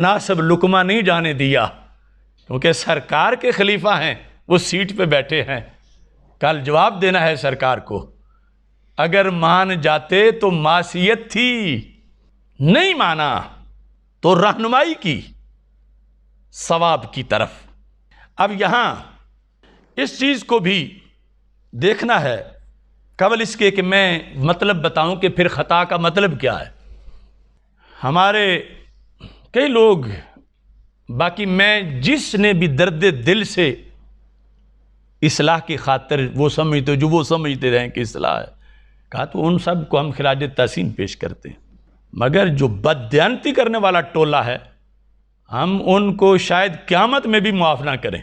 مناسب لقمہ نہیں جانے دیا، کیونکہ سرکار کے خلیفہ ہیں، وہ سیٹ پہ بیٹھے ہیں، کل جواب دینا ہے سرکار کو۔ اگر مان جاتے تو معصیت تھی، نہیں مانا تو رہنمائی کی ثواب کی طرف۔ اب یہاں اس چیز کو بھی دیکھنا ہے قبل اس کے کہ میں مطلب بتاؤں کہ پھر خطا کا مطلب کیا ہے۔ ہمارے کئی لوگ، باقی میں جس نے بھی درد دل سے اصلاح کی خاطر وہ سمجھتے رہیں کہ اصلاح ہے، کہا تو ان سب کو ہم خراج تحسین پیش کرتے ہیں، مگر جو بددیانتی کرنے والا ٹولہ ہے ہم ان کو شاید قیامت میں بھی معاف نہ کریں،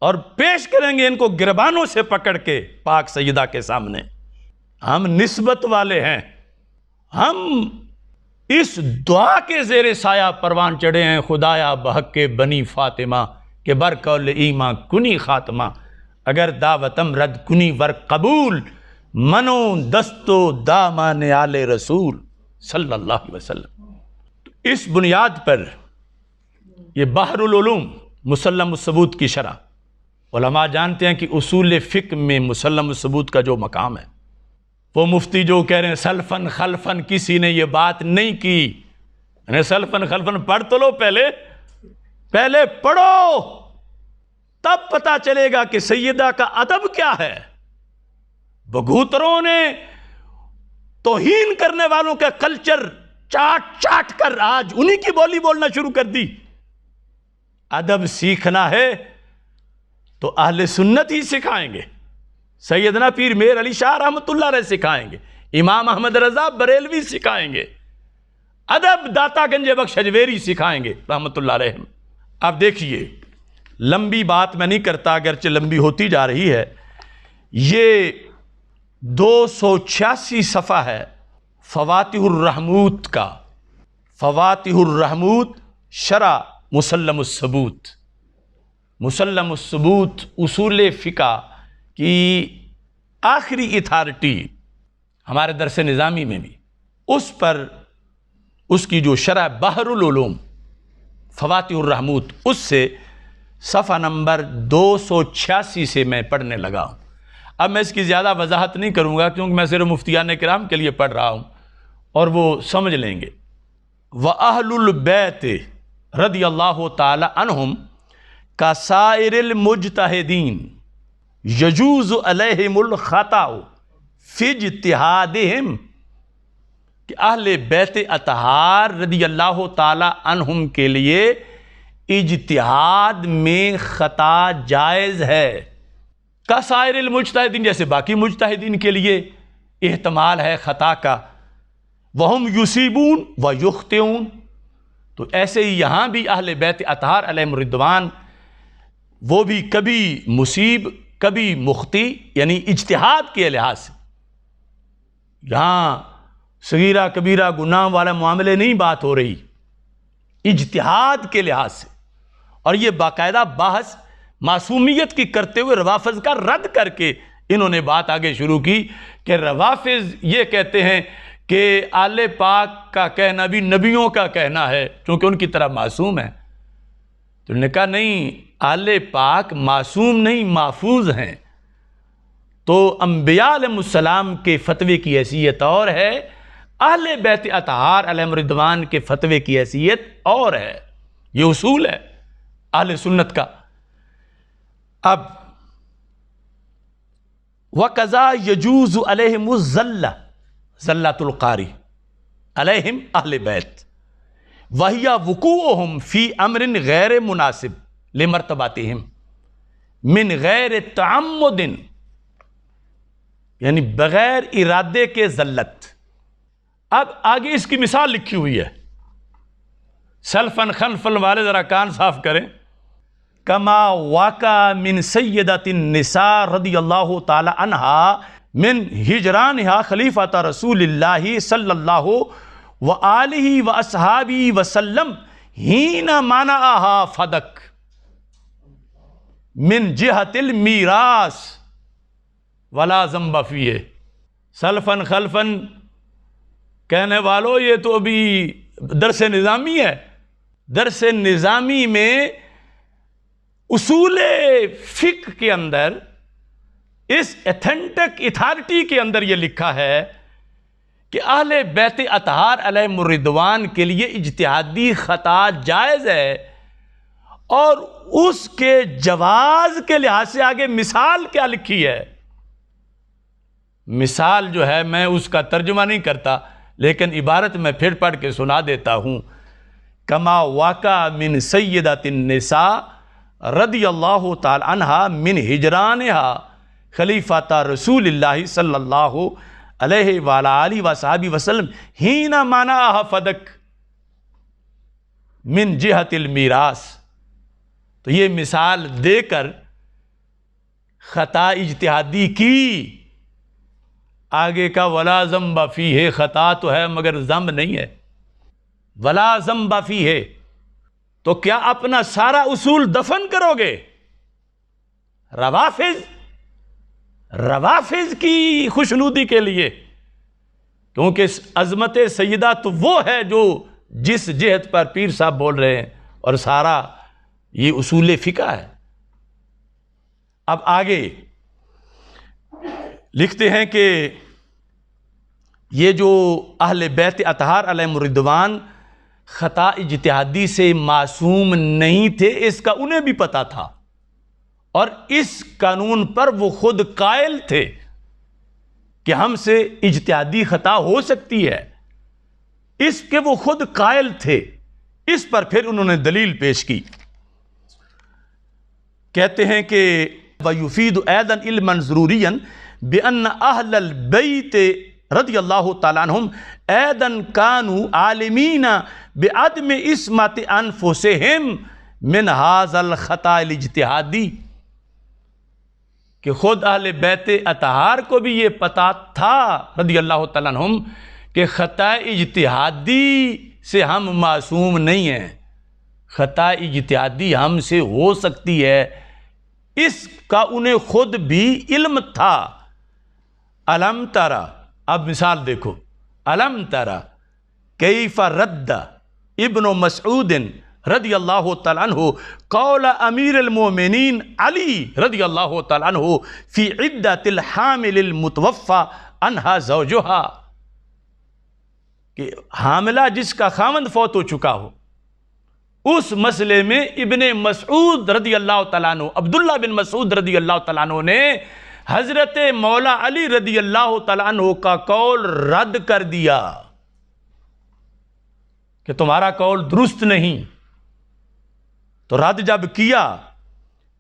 اور پیش کریں گے ان کو گربانوں سے پکڑ کے پاک سیدہ کے سامنے۔ ہم نسبت والے ہیں، ہم اس دعا کے زیر سایہ پروان چڑھے ہیں، خدایا بحق کے بنی فاطمہ کہ برقول ایماں کنی خاتمہ، اگر دعوتم رد کنی ور قبول، منو دستو دامان آل رسول صلی اللہ علیہ وسلم۔ اس بنیاد پر یہ بحر العلوم مسلم الثبوت کی شرح، علماء جانتے ہیں کہ اصول فقہ میں مسلم الثبوت کا جو مقام ہے، وہ مفتی جو کہہ رہے ہیں سلفن خلفن کسی نے یہ بات نہیں کی، یعنی سلفن خلفن پڑھ تو لو، پہلے پڑھو، تب پتہ چلے گا کہ سیدہ کا ادب کیا ہے۔ بگوتروں نے توہین کرنے والوں کا کلچر چاٹ کر آج انہی کی بولی بولنا شروع کر دی۔ ادب سیکھنا ہے تو اہل سنت ہی سکھائیں گے، سیدنا پیر میر علی شاہ رحمۃ اللہ علیہ سکھائیں گے، امام احمد رضا بریلوی سکھائیں گے، ادب داتا گنج بخش اجویری سکھائیں گے رحمۃ اللہ علیہ۔ اب دیکھیے، لمبی بات میں نہیں کرتا، اگرچہ لمبی ہوتی جا رہی ہے۔ یہ 286 صفحہ ہے فواتح الرحموت کا، فواتح الرحموت شرح مسلم الثبوت۔ مسلم الثبوت اصول فقہ کی آخری اتھارٹی ہمارے درس نظامی میں بھی، اس پر اس کی جو شرح بحر العلوم فواتح الرحموت، اس سے صفحہ نمبر 286 سے میں پڑھنے لگا ہوں۔ اب میں اس کی زیادہ وضاحت نہیں کروں گا کیونکہ میں صرف مفتیان کرام کے لیے پڑھ رہا ہوں اور وہ سمجھ لیں گے۔ وَأَهْلُ الْبَيْتِ رضی اللہ تعالی عنہم کَسَائِرِ الْمُجْتَہِدِينَ يَجُوزُ عَلَيْهِمُ الْخَطَأُ فِي اجْتِہَادِهِمْ، کہ اہل بیت اطہار رضی اللہ تعالی عنہم کے لیے اجتہاد میں خطا جائز ہے، کسائر المجتہدین، جیسے باقی مجتہدین کے لیے احتمال ہے خطا کا، وہم یصیبون و یخطئون، تو ایسے ہی یہاں بھی اہل بیت اطہار علیہم الرضوان وہ بھی کبھی مصیب کبھی مخطی، یعنی اجتہاد کے لحاظ سے، یہاں صغیرہ کبیرہ گناہ والا معاملے نہیں بات ہو رہی، اجتہاد کے لحاظ سے۔ اور یہ باقاعدہ بحث معصومیت کی کرتے ہوئے روافض کا رد کر کے انہوں نے بات آگے شروع کی کہ روافض یہ کہتے ہیں کہ آل پاک کا کہنا بھی نبیوں کا کہنا ہے چونکہ ان کی طرح معصوم ہے، تو انہوں نے کہا نہیں، آل پاک معصوم نہیں محفوظ ہیں، تو انبیاء علیہ السلام کے فتوے کی حیثیت اور ہے، اہل بیت اطہار علیہم الرضوان کے فتوے کی حیثیت اور ہے۔ یہ اصول ہے اہل سنت کا۔ اب وَقَضَا يَجُوزُ عَلَيْهِمُ الزَّلَّةُ زَلَّةُ الْقَارِئِ عَلَيْهِمْ اہل بیت وَهِيَ وُقُوعُهُمْ فِي أَمْرٍ غَيْرِ مُنَاسِبٍ لِمَرْتَبَتِهِمْ مِنْ غَيْرِ تَعَمُّدٍ، یعنی بغیر ارادے کے ذلت۔ اب آگے اس کی مثال لکھی ہوئی ہے، سلفن خلفن والے ذرا کان صاف کریں۔ کما واقع من سیدۃ النساء رضی اللہ تعالی عنہا من ہجرانہا خلیفۃ رسول اللہ صلی اللہ وآلہ واصحابہ وسلم حین منعہا فدک من جہت المیراث ولا ذنب فیہ۔ سلفن خلفن کہنے والوں، یہ تو ابھی درس نظامی ہے، درس نظامی میں اصول فقہ کے اندر اس ایتھنٹک اتھارٹی کے اندر یہ لکھا ہے کہ اہل بیت اطہار علیہم الرضوان کے لیے اجتہادی خطا جائز ہے، اور اس کے جواز کے لحاظ سے آگے مثال کیا لکھی ہے۔ مثال جو ہے میں اس کا ترجمہ نہیں کرتا، لیکن عبارت میں پھر پڑھ کے سنا دیتا ہوں۔ کما واقع من سیدۃ النساء رضی اللہ تعالی عنہا من ہجرانہا خلیفۃ رسول اللہ صلی اللہ علیہ وآلہ آلہ وصحبہ وسلم ہین منعہا فدک من جہت المیراث۔ تو یہ مثال دے کر خطا اجتہادی کی، آگے کا ولا ذنب فیہ، خطا تو ہے مگر ذنب نہیں ہے، ولا ذنب فیہ۔ تو کیا اپنا سارا اصول دفن کرو گے؟ روافظ کی خوشنودی کے لیے، کیونکہ عظمت سیدہ تو وہ ہے جو جس جہت پر پیر صاحب بول رہے ہیں، اور سارا یہ اصول فقہ ہے۔ اب آگے لکھتے ہیں کہ یہ جو اہل بیت اطہار علیہم الرضوان خطا اجتہادی سے معصوم نہیں تھے، اس کا انہیں بھی پتہ تھا، اور اس قانون پر وہ خود قائل تھے کہ ہم سے اجتہادی خطا ہو سکتی ہے، اس کے وہ خود قائل تھے۔ اس پر پھر انہوں نے دلیل پیش کی، کہتے ہیں کہ وَيُفِيدُ أَيْضًا عِلْمًا ضُرُورِيًّا بِأَنَّ أَهْلَ الْبَيْتِ رضی اللہ تعالیٰ عنہم أَيْضًا كَانُوا عَالِمِينَ بِعَدْمِ عِصْمَةِ أَنفُسِهِمْ مِنْ هَذَا الْخَطَأِ الِاجْتِهَادِي، کہ خود اہل بیت اطہار کو بھی یہ پتہ تھا رضی اللہ تعالیٰ عنہم کہ خطا اجتہادی سے ہم معصوم نہیں ہیں، خطا اجتہادی ہم سے ہو سکتی ہے، اس کا انہیں خود بھی علم تھا۔ الم ترى، اب مثال دیکھو، الم ترى کیف رد ابن مسعود رضی اللہ تعالیٰ عنہ قول امیر المومنین علی رضی اللہ تعالیٰ عنہ فی عدت الحامل المتوفى عنہا زوجہا، کہ حاملہ جس کا خاوند فوت ہو چکا ہو، اس مسئلے میں ابن مسعود رضی اللہ تعالیٰ عنہ، عبداللہ بن مسعود رضی اللہ تعالیٰ عنہ نے حضرت مولا علی رضی اللہ تعالیٰ عنہ کا قول رد کر دیا کہ تمہارا قول درست نہیں۔ تو رد جب کیا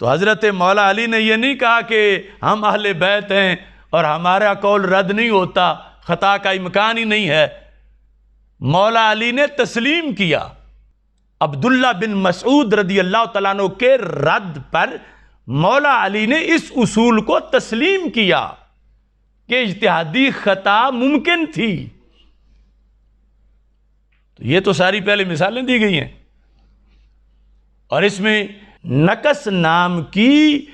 تو حضرت مولا علی نے یہ نہیں کہا کہ ہم اہل بیت ہیں اور ہمارا قول رد نہیں ہوتا، خطا کا امکان ہی نہیں ہے۔ مولا علی نے تسلیم کیا، عبداللہ بن مسعود رضی اللہ تعالیٰ عنہ کے رد پر مولا علی نے اس اصول کو تسلیم کیا کہ اجتہادی خطا ممکن تھی۔ تو یہ تو ساری پہلے مثالیں دی گئی ہیں، اور اس میں نقص نام کی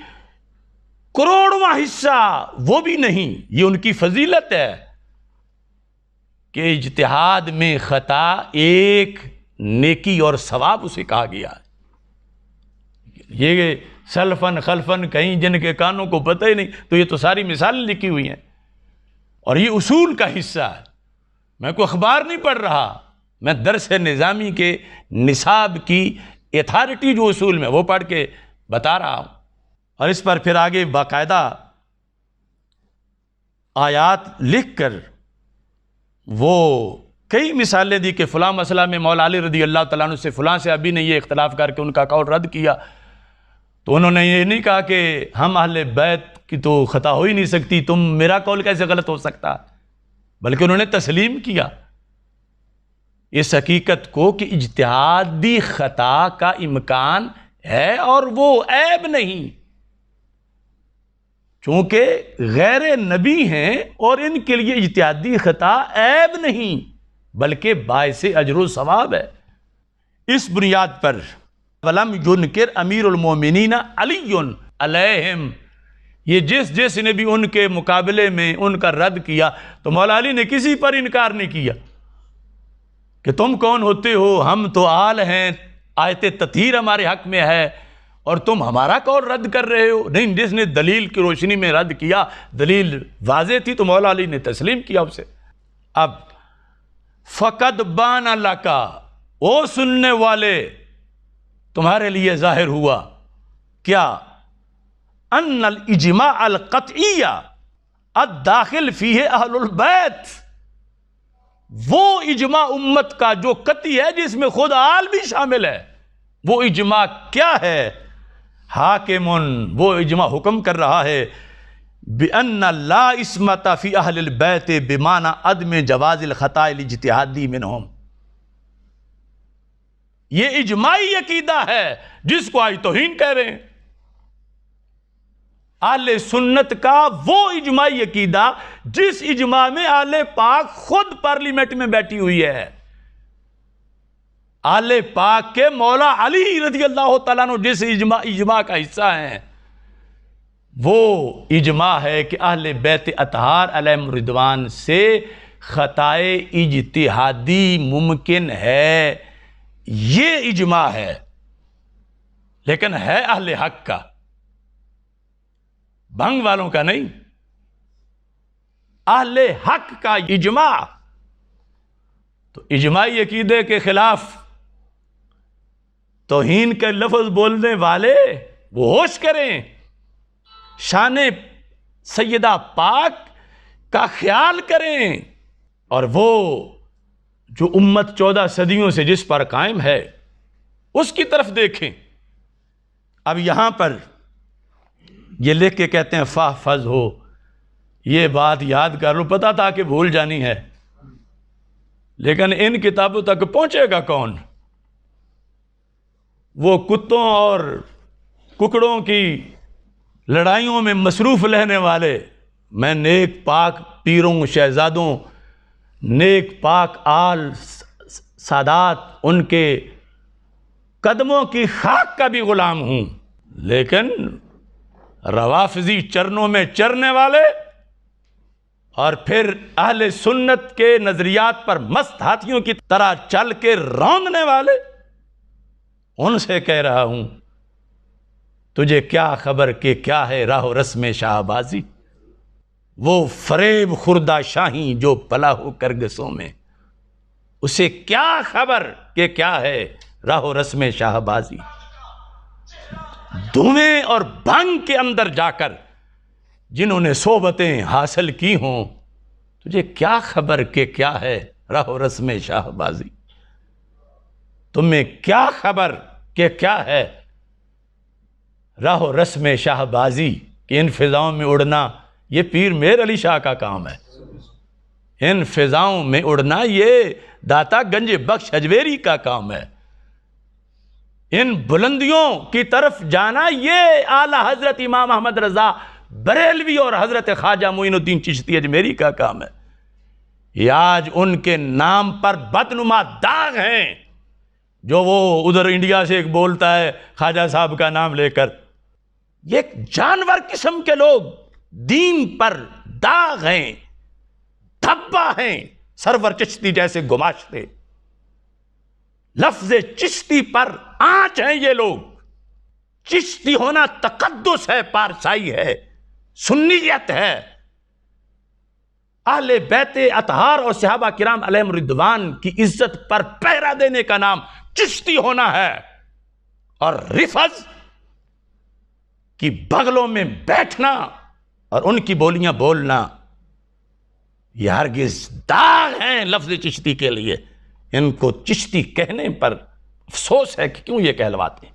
کروڑواں حصہ وہ بھی نہیں، یہ ان کی فضیلت ہے کہ اجتہاد میں خطا ایک نیکی اور ثواب اسے کہا گیا ہے۔ یہ سلفن خلفن کہیں جن کے کانوں کو پتہ ہی نہیں، تو یہ تو ساری مثالیں لکھی ہوئی ہیں، اور یہ اصول کا حصہ ہے۔ میں کوئی اخبار نہیں پڑھ رہا، میں درس نظامی کے نصاب کی اتھارٹی جو اصول میں وہ پڑھ کے بتا رہا ہوں، اور اس پر پھر آگے باقاعدہ آیات لکھ کر وہ کئی مثالیں دی کہ فلاں مسئلہ میں مولا علی رضی اللہ تعالیٰ عنہ سے فلاں سے ابھی نے یہ اختلاف کر کے ان کا قول رد کیا، تو انہوں نے یہ نہیں کہا کہ ہم اہل بیت کی تو خطا ہو ہی نہیں سکتی، تم میرا قول کیسے غلط ہو سکتا، بلکہ انہوں نے تسلیم کیا اس حقیقت کو کہ اجتہادی خطا کا امکان ہے اور وہ عیب نہیں، چونکہ غیر نبی ہیں اور ان کے لیے اجتہادی خطا عیب نہیں بلکہ باعث اجر و ثواب ہے۔ اس بنیاد پر وَلَمْ يُنْكِرْ امیر المومنین علی علیہم، یہ جس نے بھی ان کے مقابلے میں ان کا رد کیا، تو مولا علی نے کسی پر انکار نہیں کیا کہ تم کون ہوتے ہو، ہم تو آل ہیں، آیت تطہیر ہمارے حق میں ہے اور تم ہمارا قول رد کر رہے ہو؟ نہیں، جس نے دلیل کی روشنی میں رد کیا، دلیل واضح تھی تو مولا علی نے تسلیم کیا اسے۔ اب فقد بان اللہ کا، او سننے والے تمہارے لیے ظاہر ہوا کیا؟ ان الاجماع القطعی الداخل فیہ اہل البیت، وہ اجماع امت کا جو قطعی ہے جس میں خود آل بھی شامل ہے، وہ اجماع کیا ہے؟ حاکمن، وہ اجماع حکم کر رہا ہے بِأَنَّ لَا عِصْمَةَ فِي أَهْلِ الْبَيْتِ بِمَعنَى عَدْمِ جَوَازِ الْخَطَاءِ الِاجْتِهَادِي مِنْهُمْ۔ یہ اجماعی عقیدہ ہے جس کو آج توہین کہہ رہے ہیں۔ اہل سنت کا وہ اجماعی عقیدہ جس اجماع میں اہل پاک خود پارلیمنٹ میں بیٹھی ہوئی ہے، اہل پاک کے مولا علی رضی اللہ تعالیٰ عنہ جس اجماع کا حصہ ہیں، وہ اجماع ہے کہ اہل بیت اطہار علیہم رضوان سے خطائے اجتہادی ممکن ہے، یہ اجماع ہے، لیکن ہے اہل حق کا، بھنگ والوں کا نہیں۔ اہل حق کا اجماع، تو اجماعی عقیدے کے خلاف توہین کے لفظ بولنے والے وہ ہوش کریں، شان سیدہ پاک کا خیال کریں، اور وہ جو امت 14 صدیوں سے جس پر قائم ہے اس کی طرف دیکھیں۔ اب یہاں پر یہ لکھ کے کہتے ہیں فاحفظ ہو، یہ بات یاد کر لو، پتا تھا کہ بھول جانی ہے، لیکن ان کتابوں تک پہنچے گا کون؟ وہ کتوں اور ککڑوں کی لڑائیوں میں مصروف رہنے والے، میں نیک پاک پیروں شہزادوں، نیک پاک آل سادات، ان کے قدموں کی خاک کا بھی غلام ہوں، لیکن روافضی چرنوں میں چرنے والے اور پھر اہل سنت کے نظریات پر مست ہاتھیوں کی طرح چل کے روندنے والے، ان سے کہہ رہا ہوں تجھے کیا خبر کہ کیا ہے راہ و رسم شاہ بازی، وہ فریب خوردہ شاہی جو پلا ہو کرگسوں میں، اسے کیا خبر کہ کیا ہے راہ و رسم شاہ بازی۔ دھویں اور بھنگ کے اندر جا کر جنہوں نے صحبتیں حاصل کی ہوں، تجھے کیا خبر کہ کیا ہے راہ و رسم شاہ بازی، تمہیں کیا خبر کہ کیا ہے راہ و رسم شاہ بازی، کہ ان فضاؤں میں اڑنا یہ پیر مہر علی شاہ کا کام ہے، ان فضاؤں میں اڑنا یہ داتا گنج بخش حجویری کا کام ہے، ان بلندیوں کی طرف جانا یہ اعلیٰ حضرت امام احمد رضا بریلوی اور حضرت خواجہ معین الدین چشتی اجمیری کا کام ہے۔ یہ آج ان کے نام پر بدنما داغ ہیں، جو وہ ادھر انڈیا سے ایک بولتا ہے خواجہ صاحب کا نام لے کر، یہ ایک جانور قسم کے لوگ دین پر داغ ہیں، دھبا ہیں، سرور چشتی جیسے گماشتے، لفظ چشتی پر آنچ ہیں یہ لوگ۔ چشتی ہونا تقدس ہے، پارسائی ہے، سنیت ہے، اہل بیت اطہار اور صحابہ کرام علیہم رضوان کی عزت پر پہرا دینے کا نام چشتی ہونا ہے، اور رفض کی بغلوں میں بیٹھنا اور ان کی بولیاں بولنا یہ ہرگز داغ ہیں لفظ چشتی کے لیے۔ ان کو چشتی کہنے پر افسوس ہے کہ کیوں یہ کہلواتے ہیں۔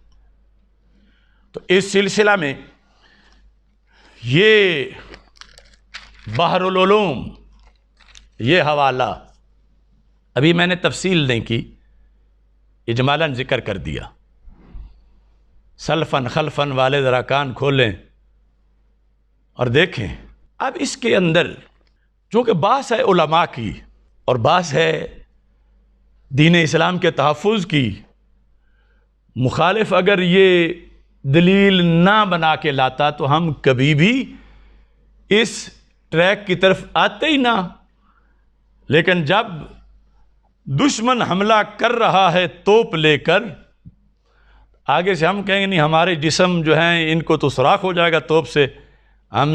تو اس سلسلہ میں یہ بحر العلوم، یہ حوالہ ابھی میں نے تفصیل نہیں کی، اجمالاً ذکر کر دیا، سلفن خلفن والے ذرا کان کھولیں اور دیکھیں۔ اب اس کے اندر چونکہ بحث ہے علماء کی اور بحث ہے دین اسلام کے تحفظ کی، مخالف اگر یہ دلیل نہ بنا کے لاتا تو ہم کبھی بھی اس ٹریک کی طرف آتے ہی نہ، لیکن جب دشمن حملہ کر رہا ہے توپ لے کر آگے سے ہم کہیں گے نہیں ہمارے جسم جو ہیں ان کو تو سوراخ ہو جائے گا توپ سے، ہم